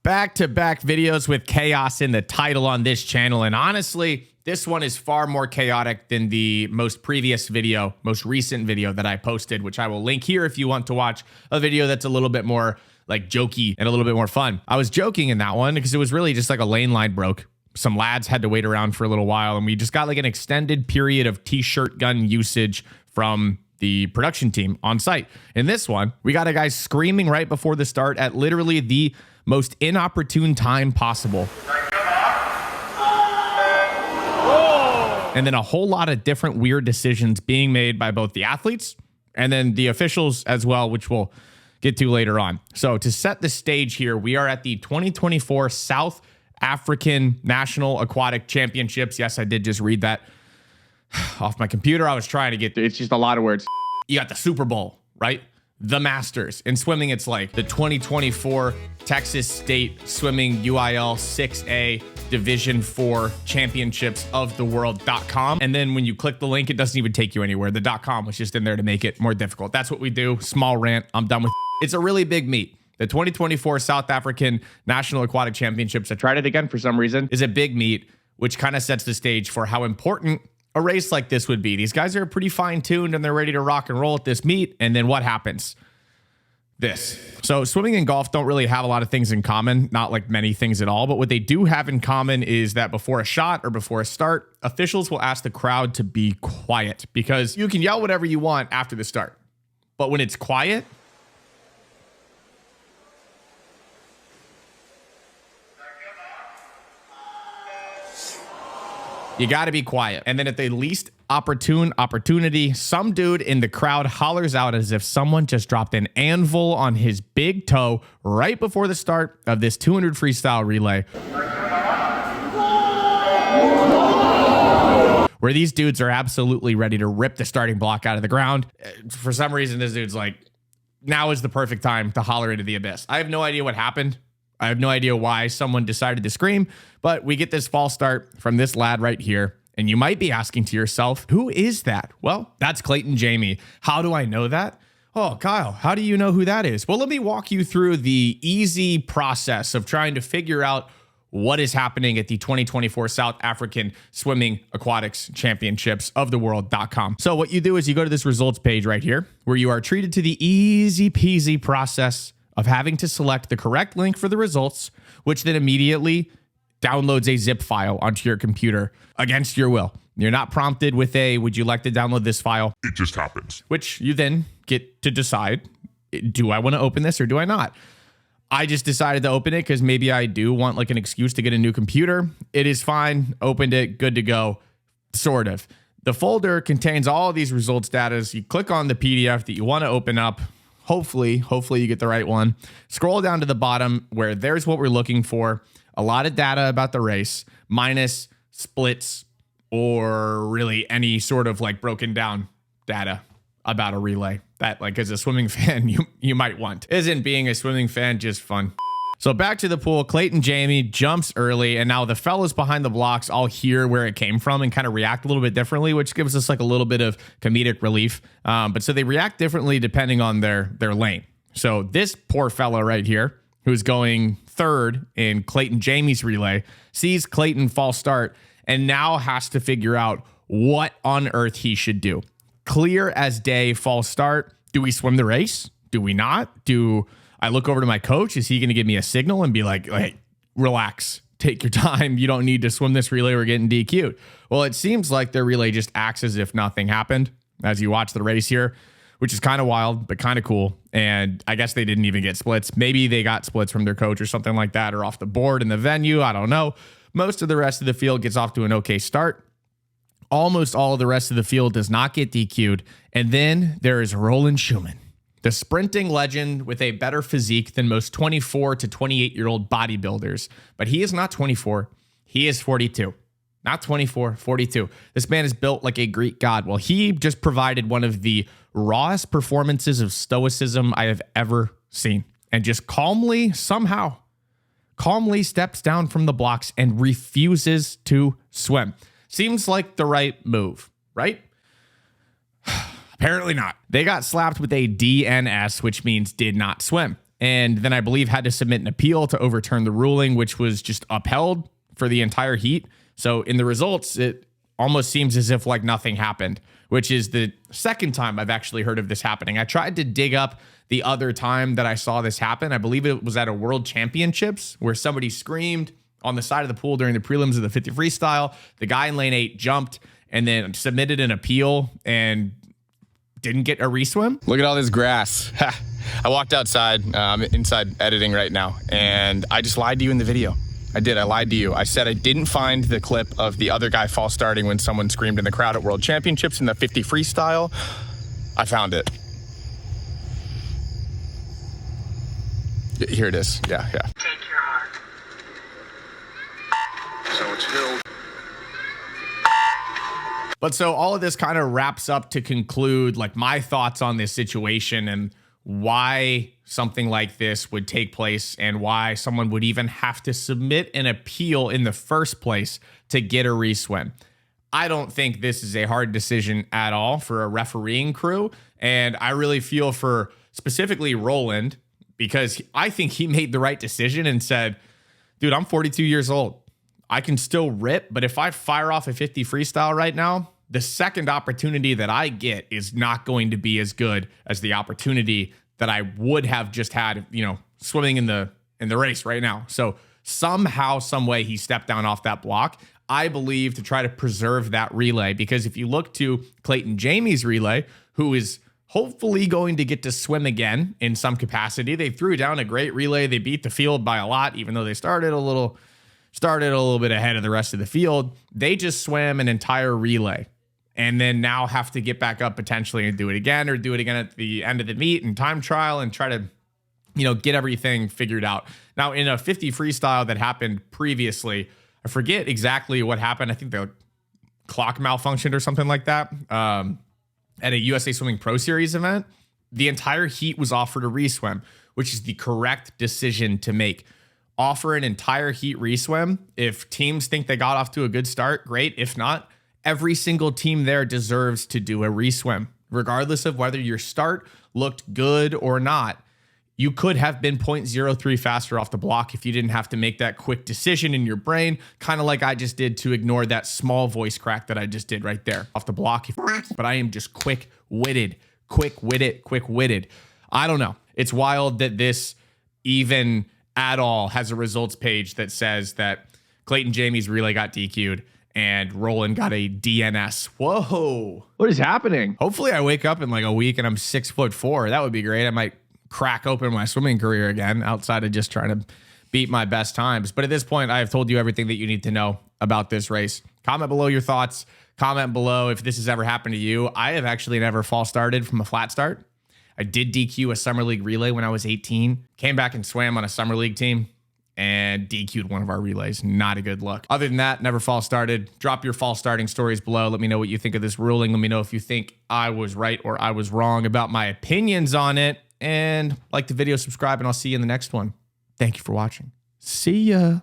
Back-to-back videos with chaos in the title on this channel, and honestly, this one is far more chaotic than the most recent video that I posted, which I will link here if you want to watch a video that's a little bit more like jokey and a little bit more fun. I was joking in that one because it was really just like a lane line broke. Some lads had to wait around for a little while, and we just got like an extended period of t-shirt gun usage from the production team on site. In this one, we got a guy screaming right before the start at literally the most inopportune time possible. And then a whole lot of different weird decisions being made by both the athletes and then the officials as well, which we'll get to later on. So to set the stage here, we are at the 2024 South African National Aquatic Championships. Yes, I did just read that off my computer. I was trying to get through. It's just a lot of words. You got the Super Bowl, right? The Masters. In swimming, it's like the 2024 Texas State Swimming UIL 6A Division 4 Championships of the World.com. And then when you click the link, it doesn't even take you anywhere. The .com was just in there to make it more difficult. That's what we do. Small rant. I'm done with it. It's a really big meet. The 2024 South African National Aquatic Championships, I tried it again for some reason, is a big meet, which kind of sets the stage for how important a race like this would be. These guys are pretty fine-tuned and they're ready to rock and roll at this meet. And then what happens? This. So swimming and golf don't really have a lot of things in common, not like many things at all. But what they do have in common is that before a shot or before a start, officials will ask the crowd to be quiet because you can yell whatever you want after the start. But when it's quiet, you got to be quiet. And then at the least opportune opportunity, some dude in the crowd hollers out as if someone just dropped an anvil on his big toe right before the start of this 200 freestyle relay, where these dudes are absolutely ready to rip the starting block out of the ground. For some reason, this dude's like, now is the perfect time to holler into the abyss. I have no idea what happened. I have no idea why someone decided to scream, but we get this false start from this lad right here. And you might be asking to yourself, who is that? Well, that's Clayton Jamie. How do I know that? Oh, Kyle, how do you know who that is? Well, let me walk you through the easy process of trying to figure out what is happening at the 2024 South African Swimming Aquatics Championships of the World.com. So what you do is you go to this results page right here, where you are treated to the easy peasy process of having to select the correct link for the results, which then immediately downloads a zip file onto your computer against your will. You're not prompted with a, would you like to download this file? It just happens. Which you then get to decide, do I want to open this or do I not? I just decided to open it because maybe I do want like an excuse to get a new computer. It is fine. Opened it. Good to go. Sort of. The folder contains all of these results data. You click on the PDF that you want to open up. Hopefully you get the right one. Scroll down to the bottom where there's what we're looking for. A lot of data about the race, minus splits or really any sort of like broken down data about a relay that, like, as a swimming fan, you might want. Isn't being a swimming fan just fun? So back to the pool, Clayton Jamie jumps early, and now the fellas behind the blocks all hear where it came from and kind of react a little bit differently, which gives us like a little bit of comedic relief. But so they react differently depending on their lane. So this poor fella right here, who's going third in Clayton Jamie's relay, sees Clayton false start and now has to figure out what on earth he should do. Clear as day, false start. Do we swim the race? Do we not? Do I look over to my coach? Is he going to give me a signal and be like, hey, relax, take your time. You don't need to swim this relay. We're getting DQ'd. Well, it seems like their relay just acts as if nothing happened as you watch the race here, which is kind of wild, but kind of cool. And I guess they didn't even get splits. Maybe they got splits from their coach or something like that, or off the board in the venue. I don't know. Most of the rest of the field gets off to an okay start. Almost all of the rest of the field does not get DQ'd. And then there is Roland Schumann, the sprinting legend with a better physique than most 24 to 28-year-old bodybuilders. But he is not 24. He is 42. Not 24, 42. This man is built like a Greek god. Well, he just provided one of the rawest performances of stoicism I have ever seen. And just calmly steps down from the blocks and refuses to swim. Seems like the right move, right? Apparently not. They got slapped with a DNS, which means did not swim. and then I believe had to submit an appeal to overturn the ruling, which was just upheld for the entire heat. So in the results, it almost seems as if like nothing happened, which is the second time I've actually heard of this happening. I tried to dig up the other time that I saw this happen. I believe it was at a World Championships where somebody screamed on the side of the pool during the prelims of the 50 freestyle. The guy in lane 8 jumped and then submitted an appeal and didn't get a reswim. Look at all this grass. I walked outside. I'm inside editing right now, and I just lied to you in the video. I did. I lied to you. I said I didn't find the clip of the other guy false starting when someone screamed in the crowd at World Championships in the 50 freestyle. I found it. Here it is. Yeah. Take your heart. So it's Hill. But so all of this kind of wraps up to conclude like my thoughts on this situation and why something like this would take place and why someone would even have to submit an appeal in the first place to get a reswim. I don't think this is a hard decision at all for a refereeing crew. And I really feel for specifically Roland, because I think he made the right decision and said, dude, I'm 42 years old. I can still rip, but if I fire off a 50 freestyle right now, the second opportunity that I get is not going to be as good as the opportunity that I would have just had, swimming in the race right now. So somehow, some way he stepped down off that block, I believe, to try to preserve that relay. Because if you look to Clayton Jamie's relay, who is hopefully going to get to swim again in some capacity, they threw down a great relay. They beat the field by a lot, even though they started a little bit ahead of the rest of the field. They just swam an entire relay and then now have to get back up potentially and do it again, or do it again at the end of the meet and time trial and try to, get everything figured out. Now, in a 50 freestyle that happened previously, I forget exactly what happened. I think the clock malfunctioned or something like that. At a USA Swimming Pro Series event, the entire heat was offered a reswim, which is the correct decision to make. Offer an entire heat reswim. If teams think they got off to a good start, great. If not, every single team there deserves to do a reswim, regardless of whether your start looked good or not. You could have been 0.03 faster off the block if you didn't have to make that quick decision in your brain, kind of like I just did to ignore that small voice crack that I just did right there off the block. But I am just quick-witted. I don't know. It's wild that this even at all has a results page that says that Clayton Jamie's relay got DQ'd and Roland got a DNS. Whoa. What is happening? Hopefully I wake up in like a week and I'm 6'4". That would be great. I might crack open my swimming career again outside of just trying to beat my best times. But at this point, I have told you everything that you need to know about this race. Comment below your thoughts. Comment below if this has ever happened to you. I have actually never false started from a flat start. I did DQ a summer league relay when I was 18. Came back and swam on a summer league team and DQ'd one of our relays. Not a good look. Other than that, never false started. Drop your false starting stories below. Let me know what you think of this ruling. Let me know if you think I was right or I was wrong about my opinions on it. And like the video, subscribe, and I'll see you in the next one. Thank you for watching. See ya.